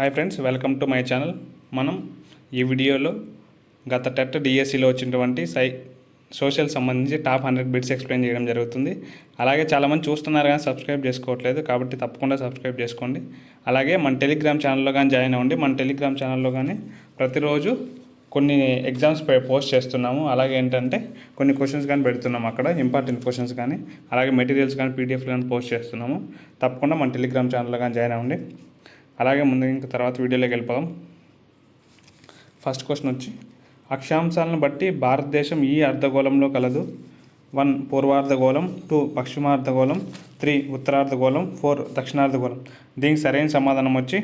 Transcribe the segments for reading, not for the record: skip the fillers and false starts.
Hi friends, welcome to my channel. మనం ఈ వీడియోలో గత టెట్ డిఎస్సిలో వచ్చినటువంటి సోషల్ సంబంధించి టాప్ 100 బిట్స్ ఎక్స్ప్లెయిన్ చేయడం జరుగుతుంది. అలాగే చాలామంది చూస్తున్నారు కానీ సబ్స్క్రైబ్ చేసుకోవట్లేదు, కాబట్టి తప్పకుండా సబ్స్క్రైబ్ చేసుకోండి. అలాగే మన టెలిగ్రామ్ ఛానల్లో కానీ జాయిన్ అవ్వండి. మన టెలిగ్రామ్ ఛానల్లో కానీ ప్రతిరోజు కొన్ని ఎగ్జామ్స్ పోస్ట్ చేస్తున్నాము. అలాగే ఏంటంటే కొన్ని క్వశ్చన్స్ కానీ పెడుతున్నాము, అక్కడ ఇంపార్టెంట్ క్వశ్చన్స్ కానీ, అలాగే మెటీరియల్స్ కానీ పీడిఎఫ్లు కానీ పోస్ట్ చేస్తున్నాము. తప్పకుండా మన టెలిగ్రామ్ ఛానల్లో కానీ జాయిన్ అవ్వండి. అలాగే ముందు ఇంకా తర్వాత వీడియోలోకి వెళ్ళిపోదాం. ఫస్ట్ క్వశ్చన్ వచ్చి, అక్షాంశాలను బట్టి భారతదేశం ఈ అర్ధగోళంలో కలదు. 1 పూర్వార్ధగోళం, 2 పశ్చిమార్ధగోళం, 3 ఉత్తరార్ధగోళం, 4 దక్షిణార్ధగోళం. దీనికి సరైన సమాధానం వచ్చి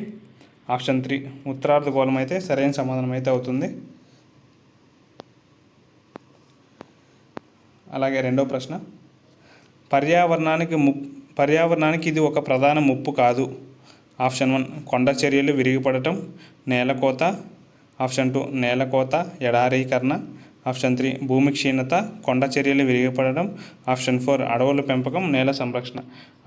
ఆప్షన్ 3 ఉత్తరార్ధగోళం అయితే సరైన సమాధానం అయితే అవుతుంది. అలాగే రెండో ప్రశ్న, పర్యావరణానికి ఇది ఒక ప్రధాన ముప్పు కాదు. ఆప్షన్ 1 కొండ చర్యలు విరిగిపడటం, నేలకోత. ఆప్షన్ 2 నేలకోత, ఎడారీకరణ. ఆప్షన్ 3 భూమి క్షీణత, కొండ చర్యలు విరిగిపడడం. ఆప్షన్ 4 అడవుల పెంపకం, నేల సంరక్షణ.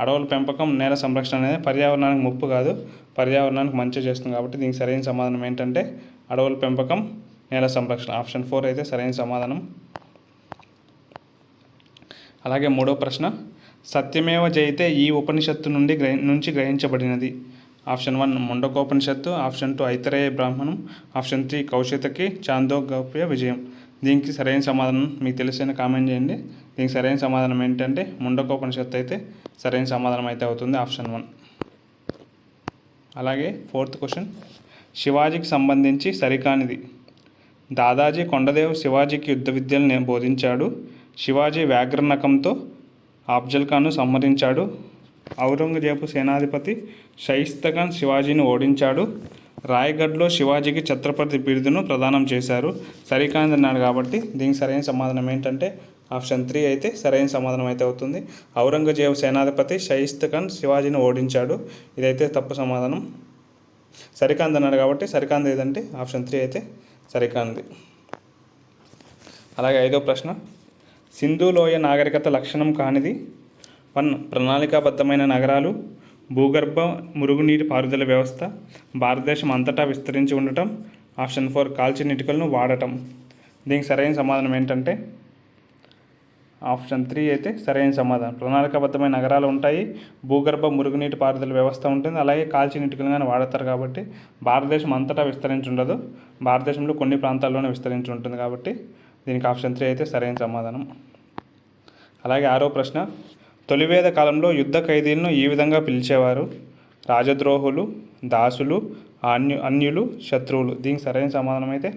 అడవుల పెంపకం, నేల సంరక్షణ అనేది పర్యావరణానికి ముప్పు కాదు, పర్యావరణానికి మంచి చేస్తుంది. కాబట్టి దీనికి సరైన సమాధానం ఏంటంటే అడవుల పెంపకం, నేల సంరక్షణ. ఆప్షన్ 4 అయితే సరైన సమాధానం. అలాగే మూడో ప్రశ్న, సత్యమేవ జయతే ఈ ఉపనిషత్తు నుంచి గ్రహించబడినది. ఆప్షన్ 1 ముండకోపనిషత్తు. ఆప్షన్ 2 ఐతరేయ బ్రాహ్మణం. ఆప్షన్ 3 కౌశితకి చాందోగ్యోప విజయం. దీనికి సరైన సమాధానం మీకు తెలిసిన కామెంట్ చేయండి. దీనికి సరైన సమాధానం ఏంటంటే ముండకోపనిషత్తు అయితే సరైన సమాధానం అయితే అవుతుంది, ఆప్షన్ 1. అలాగే ఫోర్త్ క్వశ్చన్, శివాజీకి సంబంధించి సరికానిది. దాదాజీ కొండదేవ్ శివాజీకి యుద్ధ విద్యలను బోధించాడు. శివాజీ వ్యాఘ్రనకంతో అఫ్జల్ ఖాన్ను సంహరించాడు. ఔరంగజేబు సేనాధిపతి షాయిస్తాఖాన్ శివాజీని ఓడించాడు. రాయ్గఢ్లో శివాజీకి ఛత్రపతి బిరుదును ప్రదానం చేశారు. సరికానిది అన్నాడు కాబట్టి దీనికి సరైన సమాధానం ఏంటంటే ఆప్షన్ 3 అయితే సరైన సమాధానం అయితే అవుతుంది. ఔరంగజేబు సేనాధిపతి షాయిస్తాఖాన్ శివాజీని ఓడించాడు. ఇదైతే తప్పు సమాధానం. సరికానిది అన్నాడు కాబట్టి సరికానిది ఏదంటే ఆప్షన్ 3 అయితే సరికానిది. అలాగే ఐదో ప్రశ్న, సింధు లోయ నాగరికత లక్షణం కానిది. 1 ప్రణాళికాబద్ధమైన నగరాలు, భూగర్భ మురుగునీటి పారుదల వ్యవస్థ, భారతదేశం అంతటా విస్తరించి ఉండటం. ఆప్షన్ 4 కాల్చిన ఇటుకలను వాడటం. దీనికి సరైన సమాధానం ఏంటంటే ఆప్షన్ 3 అయితే సరైన సమాధానం. ప్రణాళికాబద్ధమైన నగరాలు ఉంటాయి, భూగర్భ మురుగునీటి పారుదల వ్యవస్థ ఉంటుంది, అలాగే కాల్చిన ఇటుకలు కానీ వాడతారు. కాబట్టి భారతదేశం అంతటా విస్తరించి ఉండదు, భారతదేశంలో కొన్ని ప్రాంతాల్లోనే విస్తరించి ఉంటుంది. కాబట్టి దీనికి ఆప్షన్ 3 అయితే సరైన సమాధానం. అలాగే ఆరో ప్రశ్న, తొలివేద కాలంలో యుద్ధ ఖైదీలను ఈ విధంగా పిలిచేవారు. రాజద్రోహులు, దాసులు, అన్యులు, శత్రువులు. దీనికి సరైన సమాధానం అయితే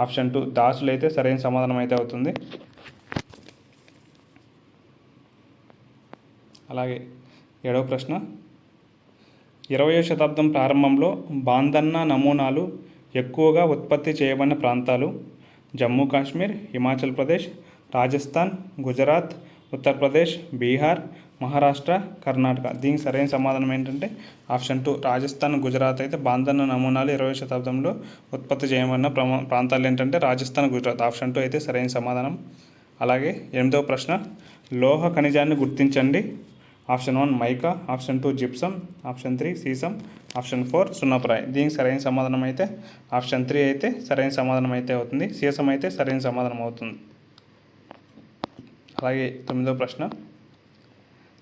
ఆప్షన్ 2 దాసులు అయితే సరైన సమాధానం అయితే అవుతుంది. అలాగే ఏడవ ప్రశ్న, 20వ శతాబ్దం ప్రారంభంలో బాందన్నా నమూనాలు ఎక్కువగా ఉత్పత్తి చేయబడిన ప్రాంతాలు. జమ్మూ కాశ్మీర్, హిమాచల్ ప్రదేశ్, రాజస్థాన్, గుజరాత్, ఉత్తరప్రదేశ్, బీహార్, మహారాష్ట్ర, కర్ణాటక. దీనికి సరైన సమాధానం ఏంటంటే ఆప్షన్ 2 రాజస్థాన్, గుజరాత్ అయితే బాందన్నా నమూనాలు 20వ శతాబ్దంలో ఉత్పత్తి చేయబడిన ప్రాంతాలు ఏంటంటే రాజస్థాన్, గుజరాత్. ఆప్షన్ 2 అయితే సరైన సమాధానం. అలాగే 8వ ప్రశ్న, లోహ ఖనిజాన్ని గుర్తించండి. Option 1 mica, option 2 gypsum, option 3 sesame, option 4 సున్నప్రాయ్. దీనికి సరైన సమాధానం అయితే ఆప్షన్ 3 అయితే సరైన సమాధానం అయితే అవుతుంది. సీసం అయితే సరైన సమాధానం అవుతుంది. అలాగే 9వ ప్రశ్న,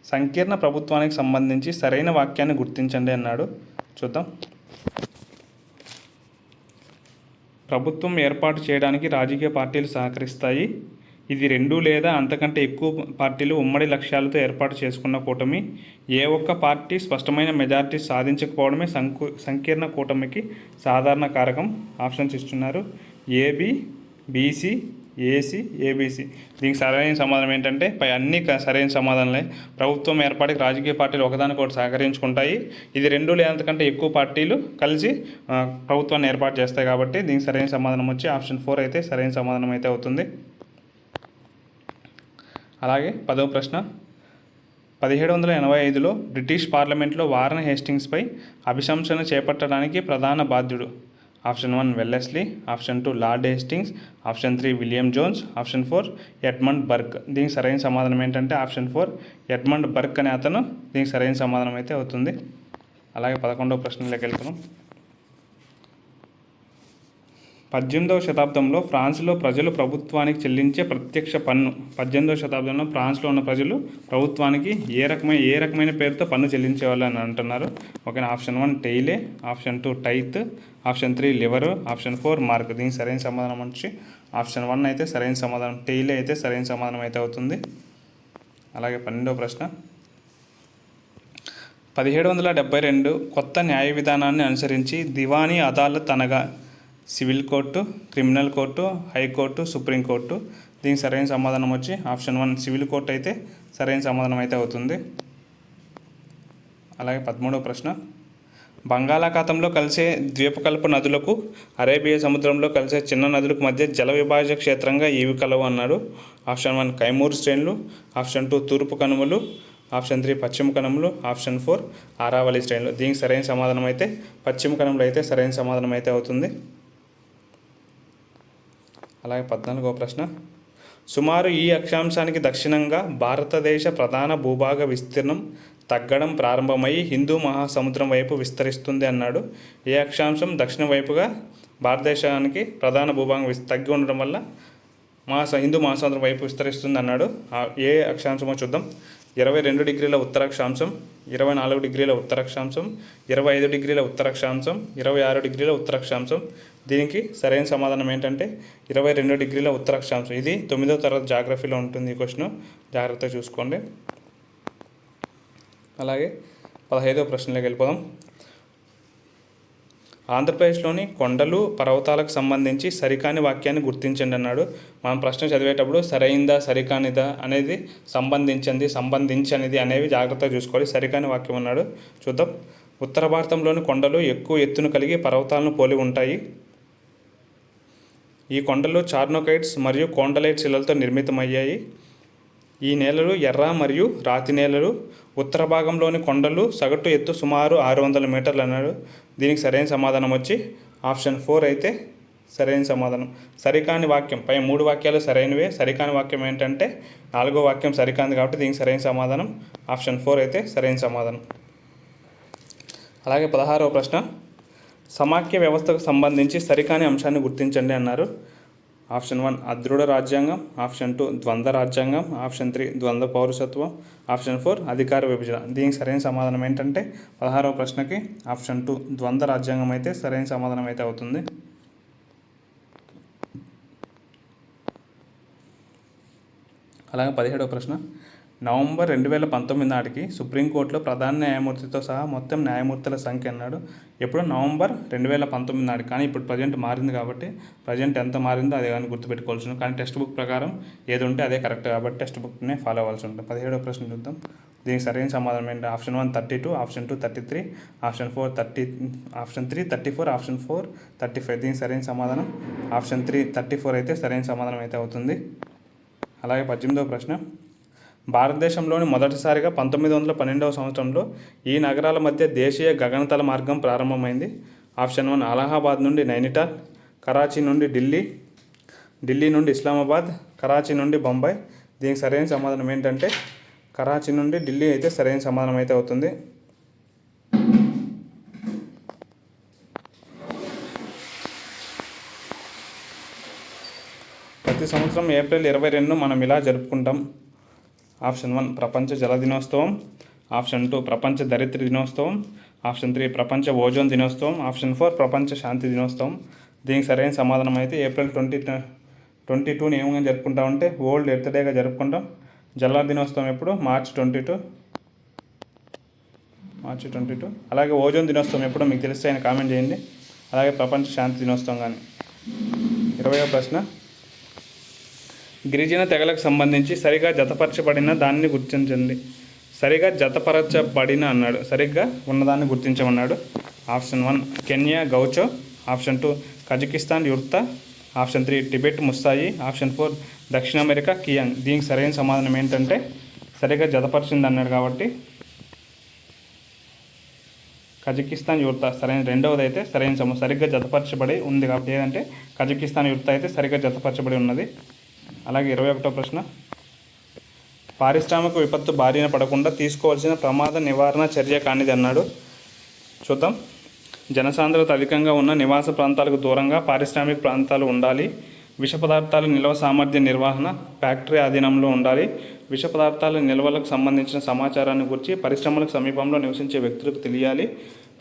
సంకీర్ణ ప్రభుత్వానికి సంబంధించి సరైన వాక్యాన్ని గుర్తించండి అన్నాడు. చూద్దాం. ప్రభుత్వం ఏర్పాటు చేయడానికి రాజకీయ పార్టీలు సహకరిస్తాయి. ఇది 2 లేదా అంతకంటే ఎక్కువ పార్టీలు ఉమ్మడి లక్ష్యాలతో ఏర్పాటు చేసుకున్న కూటమి. ఏ ఒక్క పార్టీ స్పష్టమైన మెజారిటీ సాధించకపోవడమే సంకీర్ణ కూటమికి సాధారణ కారకం. ఆప్షన్స్ ఇస్తున్నారు: ఏబి, బీసీ, ఏసీ, ఏబీసీ. దీనికి సరైన సమాధానం ఏంటంటే పై అన్ని సరైన సమాధానాలే. ప్రభుత్వం ఏర్పాటుకి రాజకీయ పార్టీలు ఒకదానికొకటి సహకరించుకుంటాయి. ఇది 2 లేదా అంతకంటే ఎక్కువ పార్టీలు కలిసి ప్రభుత్వాన్ని ఏర్పాటు చేస్తాయి. కాబట్టి దీనికి సరైన సమాధానం వచ్చి ఆప్షన్ 4 అయితే సరైన సమాధానం అయితే అవుతుంది. అలాగే 10వ ప్రశ్న, 1785లో బ్రిటిష్ పార్లమెంట్లో వారన్ హేస్టింగ్స్పై అభిశంసన చేపట్టడానికి ప్రధాన బాధ్యుడు. Option 1 Wellesley, option 2 Lord Hastings, option 3 William Jones, option 4 Edmund Burke. దీనికి సరైన సమాధానం ఏంటంటే ఆప్షన్ 4 ఎడ్మండ్ బర్క్ అనే అతను దీనికి సరైన సమాధానం అయితే అవుతుంది. అలాగే 11వ ప్రశ్నలోకి వెళ్తున్నాం. 18వ శతాబ్దంలో ఫ్రాన్స్లో ప్రజలు ప్రభుత్వానికి చెల్లించే ప్రత్యక్ష పన్ను. 18వ శతాబ్దంలో ఫ్రాన్స్లో ఉన్న ప్రజలు ప్రభుత్వానికి ఏ రకమైన పేరుతో పన్ను చెల్లించేవాళ్ళు అని అంటున్నారు. ఓకేనా. ఆప్షన్ 1 టెయిలే, ఆప్షన్ 2 టైత్, ఆప్షన్ 3 లివరు, ఆప్షన్ 4 మార్క్. దీనికి సరైన సమాధానం వచ్చి ఆప్షన్ 1 అయితే సరైన సమాధానం. టెయిలే అయితే సరైన సమాధానం అయితే అవుతుంది. అలాగే 12వ ప్రశ్న, 1772 కొత్త న్యాయ విధానాన్ని అనుసరించి దివానీ అదాలత్ అనగా civil court, criminal court, high court, supreme court. దీనికి సరైన సమాధానం వచ్చి ఆప్షన్ 1 సివిల్ కోర్టు అయితే సరైన సమాధానం అయితే అవుతుంది. అలాగే 13వ ప్రశ్న, బంగాళాఖాతంలో కలిసే ద్వీపకల్ప నదులకు అరేబియా సముద్రంలో కలిసే చిన్న నదులకు మధ్య జల విభాజక క్షేత్రంగా ఏవి కలవు అన్నాడు. ఆప్షన్ 1 కైమూర్ శ్రేణులు, ఆప్షన్ 2 తూర్పు కనుమలు, ఆప్షన్ 3 పశ్చిమ కనుమలు, ఆప్షన్ 4 ఆరావళి శ్రేణులు. దీనికి సరైన సమాధానం అయితే పశ్చిమ కనుమలు అయితే సరైన సమాధానం అయితే అవుతుంది. అలాగే 14వ ప్రశ్న, సుమారు ఈ అక్షాంశానికి దక్షిణంగా భారతదేశ ప్రధాన భూభాగ విస్తీర్ణం తగ్గడం ప్రారంభమై హిందూ మహాసముద్రం వైపు విస్తరిస్తుంది అన్నాడు. ఏ అక్షాంశం దక్షిణ వైపుగా భారతదేశానికి ప్రధాన భూభాగం తగ్గి ఉండడం వల్ల హిందూ మహాసముద్రం వైపు విస్తరిస్తుంది అన్నాడు. ఏ అక్షాంశమో చూద్దాం. 22 డిగ్రీల ఉత్తరాక్షాంశం, 24 డిగ్రీల ఉత్తరాక్షాంశం, 25 డిగ్రీల ఉత్తరాక్షాంశం, 26 డిగ్రీల ఉత్తరాక్షాంశం. దీనికి సరైన సమాధానం ఏంటంటే 22 డిగ్రీల ఉత్తరాక్షాంశం. ఇది 9వ తరగతి జాగ్రఫీలో ఉంటుంది. ఈ క్వశ్చన్ జాగ్రత్తగా చూసుకోండి. అలాగే 15వ ప్రశ్నలోకి వెళ్ళిపోదాం. ఆంధ్రప్రదేశ్లోని కొండలు పర్వతాలకు సంబంధించి సరికాని వాక్యాన్ని గుర్తించండి అన్నాడు. మనం ప్రశ్న చదివేటప్పుడు సరైందా సరికానిదా అనేది సంబంధించనిది అనేవి జాగ్రత్తగా చూసుకోవాలి. సరికాని వాక్యం అన్నాడు. చూద్దాం. ఉత్తర భారతంలోని కొండలు ఎక్కువ ఎత్తును కలిగి పర్వతాలను పోలి ఉంటాయి. ఈ కొండలు చార్నోకైట్స్ మరియు కోండలైట్ శిలలతో నిర్మితమయ్యాయి. ఈ నేలలు ఎర్ర మరియు రాతి నేలలు. ఉత్తర భాగంలోని కొండలు సగటు ఎత్తు సుమారు 600 మీటర్లు అన్నాడు. దీనికి సరైన సమాధానం వచ్చి ఆప్షన్ 4 అయితే సరైన సమాధానం. సరికాని వాక్యం పై 3 వాక్యాలు సరైనవే. సరికాని వాక్యం ఏంటంటే 4వ వాక్యం సరికాంది కాబట్టి దీనికి సరైన సమాధానం ఆప్షన్ 4 అయితే సరైన సమాధానం. అలాగే 16వ ప్రశ్న, సమాఖ్య వ్యవస్థకు సంబంధించి సరికాని అంశాన్ని గుర్తించండి అన్నారు. ఆప్షన్ 1 అదృఢ రాజ్యాంగం, ఆప్షన్ 2 ద్వంద్వ రాజ్యాంగం, ఆప్షన్ 3 ద్వంద్వ పౌరసత్వం, ఆప్షన్ 4 అధికార విభజన. దీనికి సరైన సమాధానం ఏంటంటే 16వ ప్రశ్నకి ఆప్షన్ 2 ద్వంద్వ రాజ్యాంగం అయితే సరైన సమాధానం అయితే అవుతుంది. అలాగే 17వ ప్రశ్న, నవంబర్ 2019 నాటికి సుప్రీంకోర్టులో ప్రధాన న్యాయమూర్తితో సహా మొత్తం న్యాయమూర్తుల సంఖ్య అన్నాడు. ఎప్పుడు నవంబర్ 2019 నాటికి, కానీ ఇప్పుడు ప్రజెంట్ మారింది కాబట్టి ప్రజెంట్ ఎంత మారిందో అదే కానీ గుర్తుపెట్టుకోవాల్సి ఉంటుంది. కానీ టెక్స్ట్ బుక్ ప్రకారం ఏది ఉంటే అదే కరెక్ట్ కాబట్టి టెక్స్ట్ బుక్నే ఫాలో అవ్వాల్సి ఉంటుంది. 17వ ప్రశ్న చూద్దాం. దీనికి సరైన సమాధానం ఏంటి? Option 1 32, option 2 33, option 4 30, option 3 34, option 4 35. దీనికి సరైన సమాధానం ఆప్షన్ 3 34 అయితే సరైన సమాధానం అయితే అవుతుంది. అలాగే 18వ ప్రశ్న, భారతదేశంలోని మొదటిసారిగా 1912వ సంవత్సరంలో ఈ నగరాల మధ్య దేశీయ గగనతల మార్గం ప్రారంభమైంది. ఆప్షన్ 1 అలహాబాద్ నుండి నైనిటాల్, కరాచీ నుండి ఢిల్లీ, ఢిల్లీ నుండి ఇస్లామాబాద్, కరాచీ నుండి బొంబాయి. దీనికి సరైన సమాధానం ఏంటంటే కరాచీ నుండి ఢిల్లీ అయితే సరైన సమాధానం అయితే అవుతుంది. ప్రతి సంవత్సరం ఏప్రిల్ 22 మనం ఇలా జరుపుకుంటాం. ఆప్షన్ 1 ప్రపంచ జల దినోత్సవం, ఆప్షన్ 2 ప్రపంచ దరిద్ర దినోత్సవం, ఆప్షన్ 3 ప్రపంచ ఓజోన్ దినోత్సవం, ఆప్షన్ 4 ప్రపంచ శాంతి దినోత్సవం. దీనికి సరైన సమాధానం అయితే ఏప్రిల్ 22 ఏమైనా జరుపుకుంటామంటే వరల్డ్ ఎర్త్ డేగా జరుపుకుంటాం. జల దినోత్సవం ఎప్పుడు? మార్చి 22. అలాగే ఓజోన్ దినోత్సవం ఎప్పుడు మీకు తెలిస్తే ఆయన కామెంట్ చేయండి. అలాగే ప్రపంచ శాంతి దినోత్సవం కానీ. 20వ ప్రశ్న, గిరిజన తెగలకు సంబంధించి సరిగా జతపరచబడిన దాన్ని గుర్తించండి. సరిగా జతపరచబడిన అన్నాడు, సరిగ్గా ఉన్నదాన్ని గుర్తించమన్నాడు. Option 1 Kenya gaucho, option 2 Kazakhstan యుర్తా, ఆప్షన్ 3 టిబెట్ ముస్తాయి, ఆప్షన్ 4 దక్షిణ అమెరికా కియాంగ్. దీనికి సరైన సమాధానం ఏంటంటే సరిగ్గా జతపరిచింది అన్నాడు కాబట్టి కజకిస్తాన్ యుర్తా సరైన. రెండవది అయితే సరైన సరిగ్గా జతపరచబడి ఉంది కాబట్టి ఏదంటే కజకిస్తాన్ యుర్తా అయితే సరిగ్గా జతపరచబడి ఉన్నది. అలాగే 21వ ప్రశ్న, పారిశ్రామిక విపత్తు బారిన పడకుండా తీసుకోవాల్సిన ప్రమాద నివారణ చర్య కానిది అన్నాడు. చూద్దాం. జనసాంద్రత అధికంగా ఉన్న నివాస ప్రాంతాలకు దూరంగా పారిశ్రామిక ప్రాంతాలు ఉండాలి. విష పదార్థాల నిల్వ సామర్థ్య నిర్వహణ ఫ్యాక్టరీ ఆధీనంలో ఉండాలి. విష పదార్థాల నిల్వలకు సంబంధించిన సమాచారాన్ని గురించి పరిశ్రమలకు సమీపంలో నివసించే వ్యక్తులకు తెలియాలి.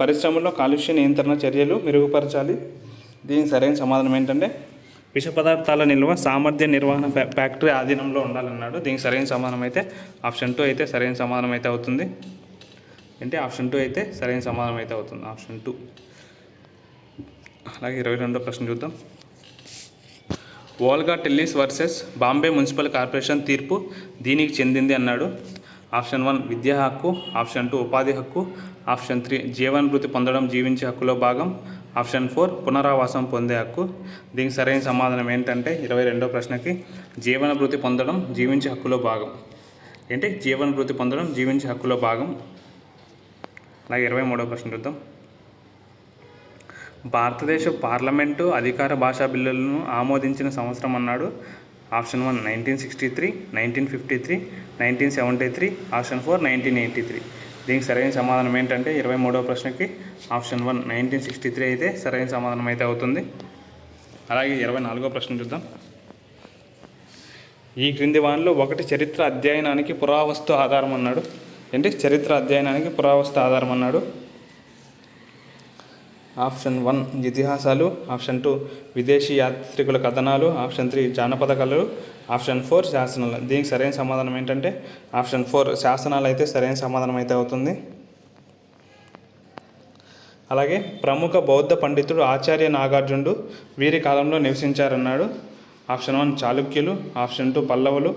పరిశ్రమల్లో కాలుష్య నియంత్రణ చర్యలు మెరుగుపరచాలి. దీనికి సరైన సమాధానం ఏంటంటే విష పదార్థాల నిల్వ సామర్థ్య నిర్వహణ ఫ్యాక్టరీ ఆధీనంలో ఉండాలన్నాడు. దీనికి సరైన సమాధానం అయితే ఆప్షన్ 2 అయితే సరైన సమాధానం అయితే అవుతుంది. అంటే ఆప్షన్ 2 అయితే సరైన సమాధానం అయితే అవుతుంది. ఆప్షన్ 2. అలాగే 22వ ప్రశ్న చూద్దాం. Olga Tellis versus Bombay municipal corporation తీర్పు దీనికి చెందింది అన్నాడు. ఆప్షన్ 1 విద్యా హక్కు, ఆప్షన్ 2 ఉపాధి హక్కు, ఆప్షన్ 3 జీవనభృతి పొందడం జీవించే హక్కులో భాగం, ఆప్షన్ 4 పునరావాసం పొందే హక్కు. దీనికి సరైన సమాధానం ఏంటంటే 22వ ప్రశ్నకి జీవనభృతి పొందడం జీవించే హక్కులో భాగం. ఏంటి జీవనభృతి పొందడం జీవించే హక్కులో భాగం. అలాగే 23వ ప్రశ్న చూద్దాం. భారతదేశ పార్లమెంటు అధికార భాషా బిల్లులను ఆమోదించిన సంవత్సరం అన్నాడు. Option 1 1963, 1953, 1973, option 4 1983. దీనికి సరైన సమాధానం ఏంటంటే 23వ ప్రశ్నకి ఆప్షన్ 1 1963 అయితే సరైన సమాధానం అయితే అవుతుంది. అలాగే 24వ ప్రశ్న చూద్దాం. ఈ క్రింది వానిలో ఒకటి చరిత్ర అధ్యయనానికి పురావస్తు ఆధారం అన్నాడు. ఏంటి చరిత్ర అధ్యయనానికి పురావస్తు ఆధారం అన్నాడు. ఆప్షన్ 1 ఇతిహాసాలు, ఆప్షన్ 2 విదేశీ యాత్రికుల కథనాలు, ఆప్షన్ 3 జానపద కళలు, ఆప్షన్ 4 శాసనాలు. దీనికి సరైన సమాధానం ఏంటంటే ఆప్షన్ 4 శాసనాలు అయితే సరైన సమాధానం అయితే అవుతుంది. అలాగే ప్రముఖ బౌద్ధ పండితుడు ఆచార్య నాగార్జునుడు వీరి కాలంలో నివసించారన్నాడు. ఆప్షన్ 1 చాళుక్యులు, ఆప్షన్ 2 పల్లవులు,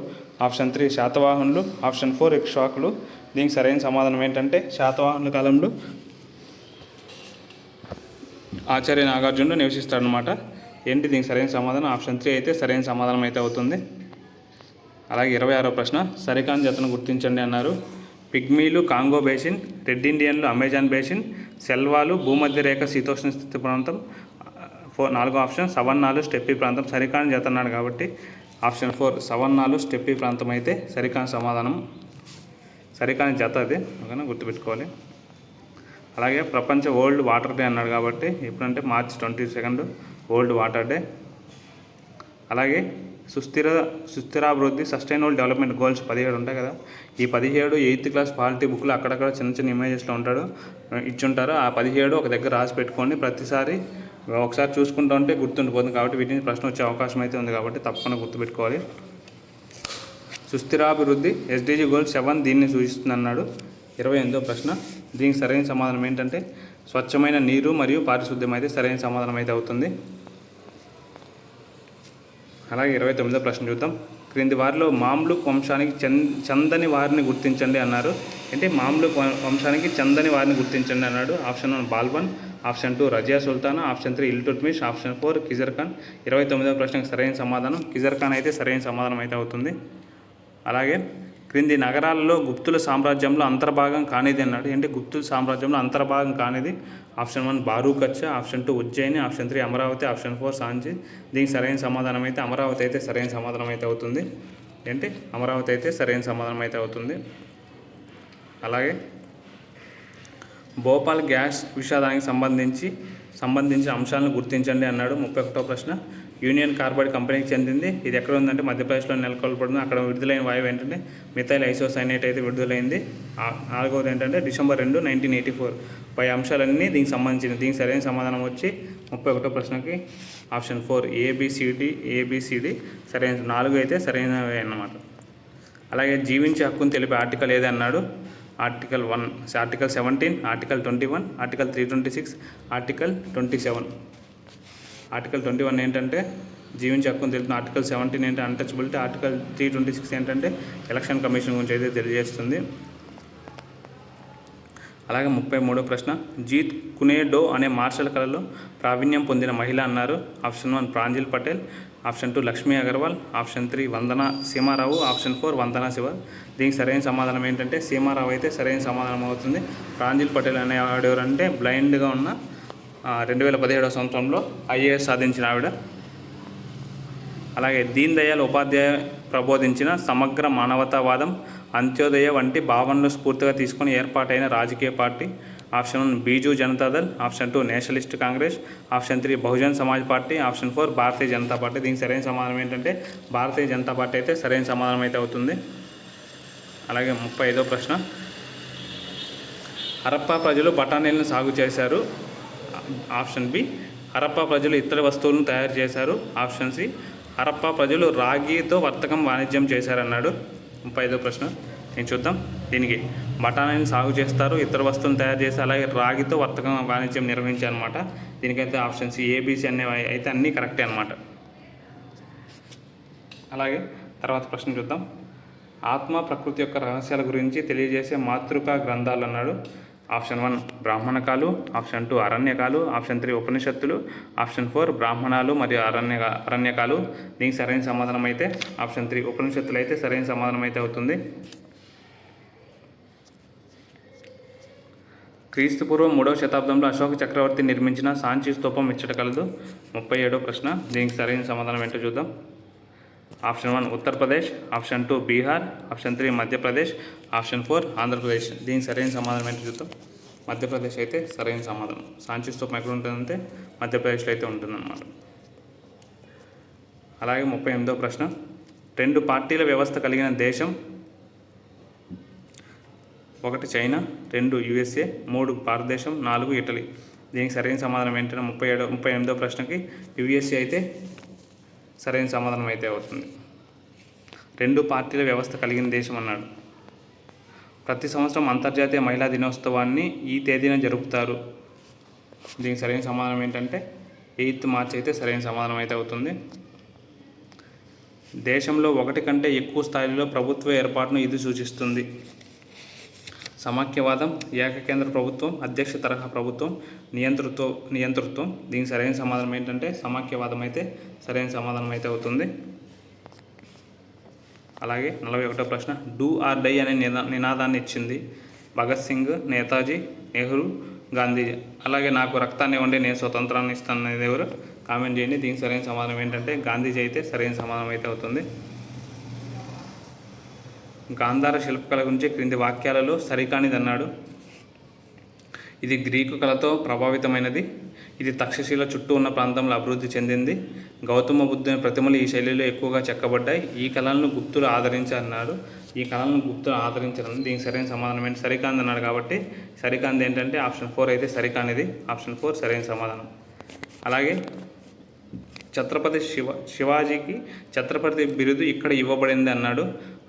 ఆప్షన్ 3 శాతవాహనులు, ఆప్షన్ 4 ఇక్ష్వాకులు. దీనికి సరైన సమాధానం ఏంటంటే శాతవాహనుల కాలంలో ఆచార్య నాగార్జునుడు నివసిస్తాడనమాట. ఏంటి దీనికి సరైన సమాధానం ఆప్షన్ 3 అయితే సరైన సమాధానం అయితే అవుతుంది. అలాగే 26వ ప్రశ్న సరికాని జతను గుర్తించండి అన్నారు. పిగ్మీలు కాంగో బేసిన్, రెడ్ ఇండియన్లు అమెజాన్ బేసిన్, సెల్వాలు భూమధ్య రేఖ శీతోష్ణ స్థితి ప్రాంతం. 4వ ఆప్షన్ సవన్నాలు స్టెప్పీ ప్రాంతం. సరికాని జత అన్నాడు కాబట్టి ఆప్షన్ 4 సవన్నాలు స్టెప్పీ ప్రాంతం అయితే సరికాని సమాధానం. సరికాని జత అది ఓకేనా గుర్తుపెట్టుకోవాలి. అలాగే ప్రపంచ వరల్డ్ వాటర్ డే అన్నాడు కాబట్టి ఎప్పుడంటే మార్చి 22 వరల్డ్ వాటర్ డే. అలాగే సుస్థిరాభివృద్ధి సస్టైనబుల్ డెవలప్మెంట్ గోల్స్ 17 ఉంటాయి కదా. ఈ 17 8th క్లాస్ పాలిటీ బుక్లో అక్కడక్కడ చిన్న చిన్న ఇమేజెస్లో ఇచ్చుంటారు. ఆ 17 ఒక దగ్గర రాసి పెట్టుకోండి. ప్రతిసారి ఒకసారి చూసుకుంటూ ఉంటే గుర్తుండిపోతుంది. కాబట్టి వీటిని ప్రశ్న వచ్చే అవకాశం అయితే ఉంది కాబట్టి తప్పకుండా గుర్తుపెట్టుకోవాలి. సుస్థిరాభివృద్ధి SDG గోల్ 7 దీన్ని సూచిస్తుంది అన్నాడు. 28వ ప్రశ్న దీనికి సరైన సమాధానం ఏంటంటే స్వచ్ఛమైన నీరు మరియు పారిశుద్ధ్యం అయితే సరైన సమాధానం అయితే అవుతుంది. అలాగే 29వ ప్రశ్న చూద్దాం. క్రింది వారిలో మామ్లుక్ వంశానికి చందని వారిని గుర్తించండి అన్నారు. అంటే మామ్లుక్ వంశానికి చందని వారిని గుర్తించండి అన్నాడు. Option 1 Balban, option 2 Razia Sultana, option 3 Iltutmish, option 4 Khizr Khan. 29వ ప్రశ్నకు సరైన సమాధానం కిజర్ ఖాన్ అయితే సరైన సమాధానం అయితే అవుతుంది. అలాగే క్రింది నగరాలలో గుప్తుల సామ్రాజ్యంలో అంతర్భాగం కానిది అన్నాడు. ఏంటి గుప్తుల సామ్రాజ్యంలో అంతర్భాగం కానిది. Option 1 Bharukachchha, option 2 Ujjayini, option 3 Amaravati, option 4 Sanchi. దీనికి సరైన సమాధానం అయితే అమరావతి అయితే సరైన సమాధానం అయితే అవుతుంది. ఏంటి అమరావతి అయితే సరైన సమాధానం అయితే అవుతుంది. అలాగే భోపాల్ గ్యాస్ విషాదానికి సంబంధించి అంశాలను గుర్తించండి అన్నాడు. 31వ ప్రశ్న యూనియన్ కార్బైడ్ కంపెనీకి చెందింది. ఇది ఎక్కడ ఉందంటే మధ్యప్రదేశ్లో నెలకొల్పబడింది. అక్కడ విడుదలైన వాయువు ఏంటంటే మిథైల్ ఐసోసైనేట్ అయితే విడుదలైంది. 4వది ఏంటంటే December 2, 1984. పై అంశాలన్నీ దీనికి సంబంధించినవి. దీనికి సరైన సమాధానం వచ్చి 31వ ప్రశ్నకి ఆప్షన్ 4 ఏబిసిడి సరైన. 4 అయితే సరైనవే అన్నమాట. అలాగే జీవించే హక్కును తెలిపే ఆర్టికల్ ఏది అన్నాడు. Article 1, article 17, article 21, article 326, article 27. Article 21 ఏంటంటే జీవించే హక్కును తెలుపుతుంది. ఆర్టికల్ 17 ఏంటంటే అన్టచబిలిటీ. ఆర్టికల్ 326 ఏంటంటే ఎలక్షన్ కమిషన్ గురించి అయితే తెలియజేస్తుంది. అలాగే 33వ ప్రశ్న జీత్ కునేడో అనే మార్షల్ కళలో ప్రావీణ్యం పొందిన మహిళ అన్నారు. Option 1 Pranjal Patel, option 2 Lakshmi Agarwal, option 3 వందన సీమారావు, ఆప్షన్ 4 వందన శివ. దీనికి సరైన సమాధానం ఏంటంటే సీమారావు అయితే సరైన సమాధానం అవుతుంది. ప్రాంజల్ పటేల్ అనే ఆవిడ ఎవరంటే బ్లైండ్గా ఉన్న 2017వ సంవత్సరంలో IAS సాధించిన ఆవిడ. అలాగే దీన్ దయాళ్ ఉపాధ్యాయ ప్రబోధించిన సమగ్ర మానవతావాదం, అంత్యోదయ వంటి భావనలు స్ఫూర్తిగా తీసుకొని ఏర్పాటైన రాజకీయ party. Option 1 Bizu Janata Dal, option 2 Nationalist Congress, option 3 Bahujan Samaj party, option 4 Bharatiya Janata party. దీనికి సరైన సమాధానం ఏంటంటే భారతీయ జనతా పార్టీ అయితే సరైన సమాధానం అయితే అవుతుంది. అలాగే 35వ ప్రశ్న, హరప్పా ప్రజలు బఠానీలను సాగు చేశారు. ఆప్షన్ బి, హరప్పా ప్రజలు ఇతర వస్తువులను తయారు చేశారు. ఆప్షన్ సి, హరప్పా ప్రజలు రాగితో వర్తకం వాణిజ్యం చేశారన్నాడు. 35వ ప్రశ్న నేను చూద్దాం. దీనికి బఠానీని సాగు చేస్తారు, ఇతర వస్తువులను తయారు చేసి అలాగే రాగితో వర్తకం వాణిజ్యం నిర్వహించారనమాట. దీనికైతే ఆప్షన్ సి, ఏబిసి అనేవి అయితే అన్నీ కరెక్టే అనమాట. అలాగే తర్వాత ప్రశ్న చూద్దాం. ఆత్మ ప్రకృతి యొక్క రహస్యాల గురించి తెలియజేసే మాతృకా గ్రంథాలు అన్నాడు. ఆప్షన్ 1 బ్రాహ్మణకాలు, ఆప్షన్ 2 అరణ్యకాలు, ఆప్షన్ 3 ఉపనిషత్తులు, ఆప్షన్ 4 బ్రాహ్మణాలు మరియు అరణ్యకాలు. దీనికి సరైన సమాధానం అయితే ఆప్షన్ 3 ఉపనిషత్తులు అయితే సరైన సమాధానం అయితే అవుతుంది. క్రీస్తుపూర్వం 3వ శతాబ్దంలో అశోక చక్రవర్తి నిర్మించిన సాంచి స్తూపం ఇచ్చట కలదు. 37వ ప్రశ్న దీనికి సరైన సమాధానం ఏంటో చూద్దాం. Option 1 Uttar Pradesh, option 2 Bihar, option 3 Madhya Pradesh, option 4 Andhra Pradesh. దీనికి సరైన సమాధానం ఏంటో చూద్దాం. మధ్యప్రదేశ్ అయితే సరైన సమాధానం. సాంచి స్తూపం ఎక్కడ ఉంటుందంటే మధ్యప్రదేశ్లో అయితే ఉంటుందన్నమాట. అలాగే 38వ ప్రశ్న, 2 పార్టీల వ్యవస్థ కలిగిన దేశం. 1 చైనా, 2 యుఎస్ఏ, 3 భారతదేశం, 4 ఇటలీ. దీనికి సరైన సమాధానం ఏంటంటే 38వ ప్రశ్నకి యుఎస్ఏ అయితే సరైన సమాధానం అయితే అవుతుంది. 2 పార్టీల వ్యవస్థ కలిగిన దేశం అన్నాడు. ప్రతి సంవత్సరం అంతర్జాతీయ మహిళా దినోత్సవాన్ని ఈ తేదీన జరుపుతారు. దీనికి సరైన సమాధానం ఏంటంటే 8th మార్చ్ అయితే సరైన సమాధానం అయితే అవుతుంది. దేశంలో 1 కంటే ఎక్కువ స్థాయిలో ప్రభుత్వ ఏర్పాటును ఇది సూచిస్తుంది. సమాఖ్యవాదం, ఏకకేంద్ర ప్రభుత్వం, అధ్యక్ష తరహా ప్రభుత్వం, నియంతృత్వం. దీనికి సరైన సమాధానం ఏంటంటే సమాఖ్యవాదం అయితే సరైన సమాధానం అయితే అవుతుంది. అలాగే 41వ ప్రశ్న, డూ ఆర్ డై అనే నినాదాన్ని ఇచ్చింది భగత్ సింగ్, నేతాజీ, నెహ్రూ, గాంధీజీ. అలాగే నాకు రక్తాన్ని ఇవ్వండి నేను స్వతంత్రాన్ని ఇస్తాను అనేది ఎవరు కామెంట్ చేయండి. దీనికి సరైన సమాధానం ఏంటంటే గాంధీజీ అయితే సరైన సమాధానం అయితే అవుతుంది. గాంధార శిల్పకళ గురించి క్రింది వాక్యాలలో సరికానిది అన్నాడు. ఇది గ్రీకు కళతో ప్రభావితమైనది. ఇది తక్షశిల చుట్టూ ఉన్న ప్రాంతంలో అభివృద్ధి చెందింది. గౌతమ బుద్ధుని ప్రతిమలు ఈ శైలిలో ఎక్కువగా చెక్కబడ్డాయి. ఈ కళలను గుప్తులు ఆదరించారన్నాడు. ఈ కళలను గుప్తులు ఆదరించారని దీనికి సరైన సమాధానం ఏంటి సరికాంది అన్నాడు. కాబట్టి సరికాంది ఏంటంటే ఆప్షన్ 4 అయితే సరికానిది. ఆప్షన్ 4 సరైన సమాధానం. అలాగే ఛత్రపతి శివాజీకి ఛత్రపతి బిరుదు ఇక్కడ ఇవ్వబడింది అన్నాడు.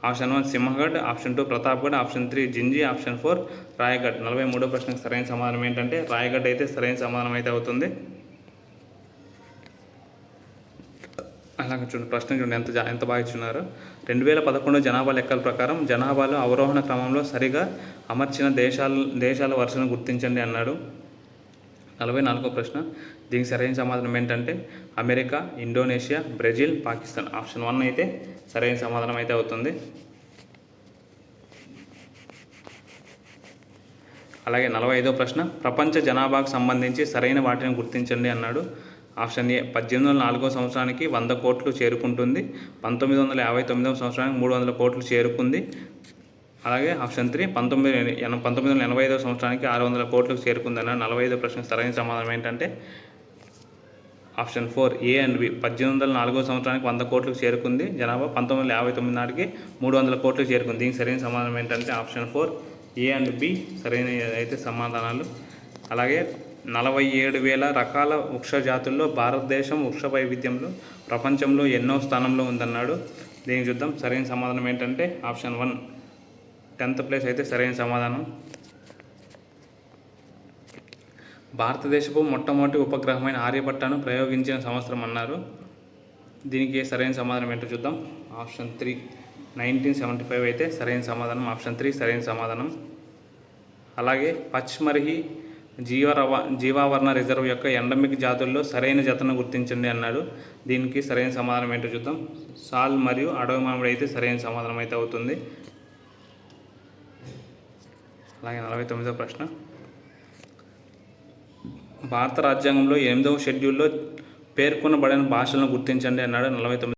Option 1 Sinhagad, option 2 Pratapgad, option 3 Jinji, option 4 Raigad. 43వ ప్రశ్నకు సరైన సమాధానం ఏంటంటే రాయగఢ్ అయితే సరైన సమాధానం అయితే అవుతుంది. అలాగే చూడండి ప్రశ్న చూడండి ఎంత బాగా ఇచ్చున్నారు. 2011 జనాభా లెక్కల ప్రకారం జనాభాలో అవరోహణ క్రమంలో సరిగా అమర్చిన దేశాల వరుసను గుర్తించండి అన్నాడు. 44వ ప్రశ్న దీనికి సరైన సమాధానం ఏంటంటే America, Indonesia, Brazil, Pakistan. Option 1 అయితే సరైన సమాధానం అయితే అవుతుంది. అలాగే 45వ ప్రశ్న ప్రపంచ జనాభాకు సంబంధించి సరైన వాటిని గుర్తించండి అన్నాడు. ఆప్షన్ ఏ 1804 సంవత్సరానికి 100 కోట్లు చేరుకుంటుంది. 1959 సంవత్సరానికి 300 కోట్లు చేరుకుంది. అలాగే ఆప్షన్ 3 1985 సంవత్సరానికి 600 కోట్లకు చేరుకుందన్న. 45వ ప్రశ్న సరైన సమాధానం ఏంటంటే ఆప్షన్ 4 ఏ అండ్ బి. 1804 సంవత్సరానికి 100 కోట్లకు చేరుకుంది జనాభా. 1959 నాటికి 300 కోట్లకు చేరుకుంది. దీనికి సరైన సమాధానం ఏంటంటే ఆప్షన్ 4 ఏ అండ్ బి సరైన అయితే సమాధానాలు. అలాగే 47,000 రకాల వృక్ష జాతుల్లో భారతదేశం వృక్ష వైవిధ్యంలో ప్రపంచంలో ఎన్నో స్థానంలో ఉందన్నాడు. దీనికి చూద్దాం సరైన సమాధానం ఏంటంటే ఆప్షన్ 1 10th ప్లేస్ అయితే సరైన సమాధానం. భారతదేశపు మొట్టమొదటి ఉపగ్రహమైన ఆర్యభట్టను ప్రయోగించిన సంవత్సరం అన్నారు. దీనికి సరైన సమాధానం ఏంటో చూద్దాం. ఆప్షన్ 3 1975 అయితే సరైన సమాధానం. ఆప్షన్ 3 సరైన సమాధానం. అలాగే పచ్మర్హి జీవావరణ రిజర్వ్ యొక్క ఎండమిక్ జాతుల్లో సరైన జతను గుర్తించండి అన్నాడు. దీనికి సరైన సమాధానం ఏంటో చూద్దాం. సాల్ మరియు అడవి మామిడి అయితే సరైన సమాధానం అయితే అవుతుంది. అలాగే 49వ ప్రశ్న భారత రాజ్యాంగంలో 8వ షెడ్యూల్లో పేర్కొనబడిన భాషలను గుర్తించండి అన్నాడు. 49